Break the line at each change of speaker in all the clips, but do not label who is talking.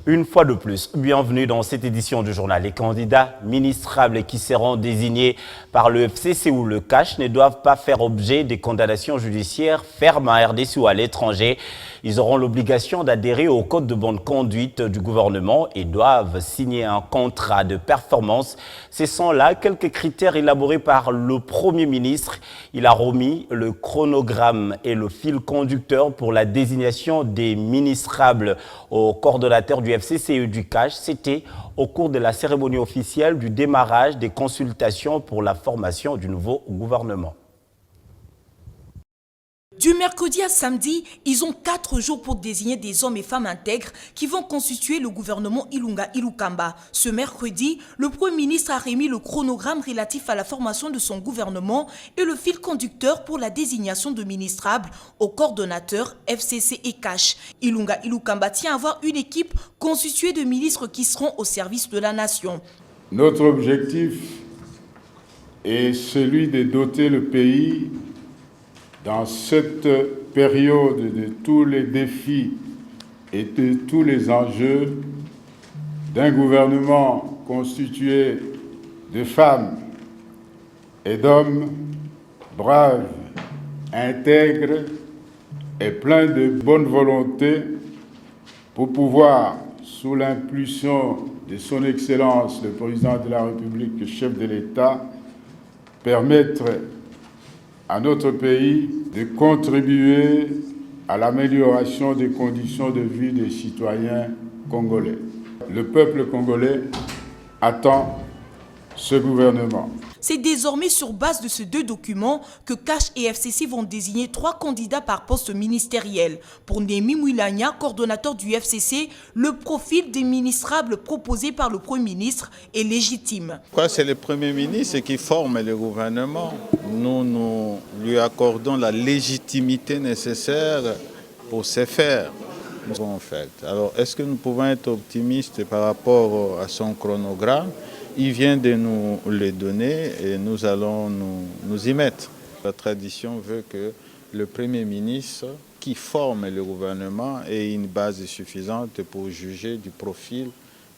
Une fois de plus, bienvenue dans cette édition du journal. Les candidats ministrables qui seront désignés par le FCC ou le CACH ne doivent pas faire objet des condamnations judiciaires fermes à RDC ou à l'étranger. Ils auront l'obligation d'adhérer au code de bonne conduite du gouvernement et doivent signer un contrat de performance. Ce sont là quelques critères élaborés par le Premier ministre. Il a remis le chronogramme et le fil conducteur pour la désignation des ministrables au coordonnateur du FCC et du CACH. C'était au cours de la cérémonie officielle du démarrage des consultations pour la formation du nouveau gouvernement.
Du mercredi à samedi, ils ont 4 jours pour désigner des hommes et femmes intègres qui vont constituer le gouvernement Ilunga Ilukamba. Ce mercredi, le Premier ministre a remis le chronogramme relatif à la formation de son gouvernement et le fil conducteur pour la désignation de ministrables aux coordonnateurs FCC et CACH. Ilunga Ilukamba tient à avoir une équipe constituée de ministres qui seront au service de la nation.
Notre objectif est celui de doter le pays dans cette période de tous les défis et de tous les enjeux, d'un gouvernement constitué de femmes et d'hommes braves, intègres et pleins de bonne volonté pour pouvoir, sous l'impulsion de son Excellence le Président de la République, chef de l'État, permettre à notre pays de contribuer à l'amélioration des conditions de vie des citoyens congolais. Le peuple congolais attend ce gouvernement.
C'est désormais sur base de ces 2 documents que CACH et FCC vont désigner 3 candidats par poste ministériel. Pour Némi Mouilania, coordonnateur du FCC, le profil des ministrables proposé par le Premier ministre est légitime.
C'est le Premier ministre qui forme le gouvernement. Nous lui accordons la légitimité nécessaire pour ce faire. En fait. Alors, est-ce que nous pouvons être optimistes par rapport à son chronogramme? Il vient de nous les donner et nous allons nous y mettre. La tradition veut que le Premier ministre qui forme le gouvernement ait une base suffisante pour juger du profil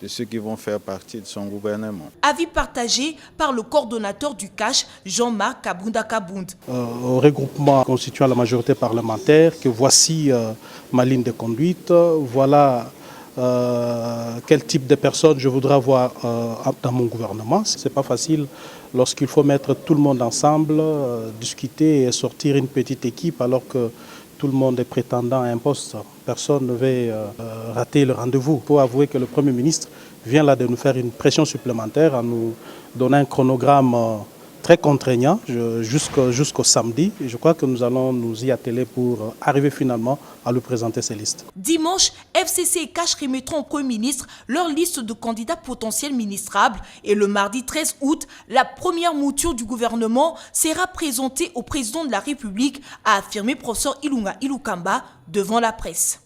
de ceux qui vont faire partie de son gouvernement.
Avis partagé par le coordonnateur du CACH, Jean-Marc Kabunda Kabound.
Au regroupement constituant la majorité parlementaire, que voici ma ligne de conduite, voilà quel type de personnes je voudrais avoir dans mon gouvernement. Ce n'est pas facile lorsqu'il faut mettre tout le monde ensemble, discuter et sortir une petite équipe alors que tout le monde est prétendant à un poste. Personne ne veut rater le rendez-vous. Il faut avouer que le Premier ministre vient là de nous faire une pression supplémentaire en nous donnant un chronogramme très contraignant jusqu'au samedi. Et je crois que nous allons nous y atteler pour arriver finalement à lui présenter ces listes.
Dimanche, FCC et CACH remettront au Premier ministre leur liste de candidats potentiels ministrables. Et le mardi 13 août, la première mouture du gouvernement sera présentée au président de la République, a affirmé professeur Ilunga Ilukamba devant la presse.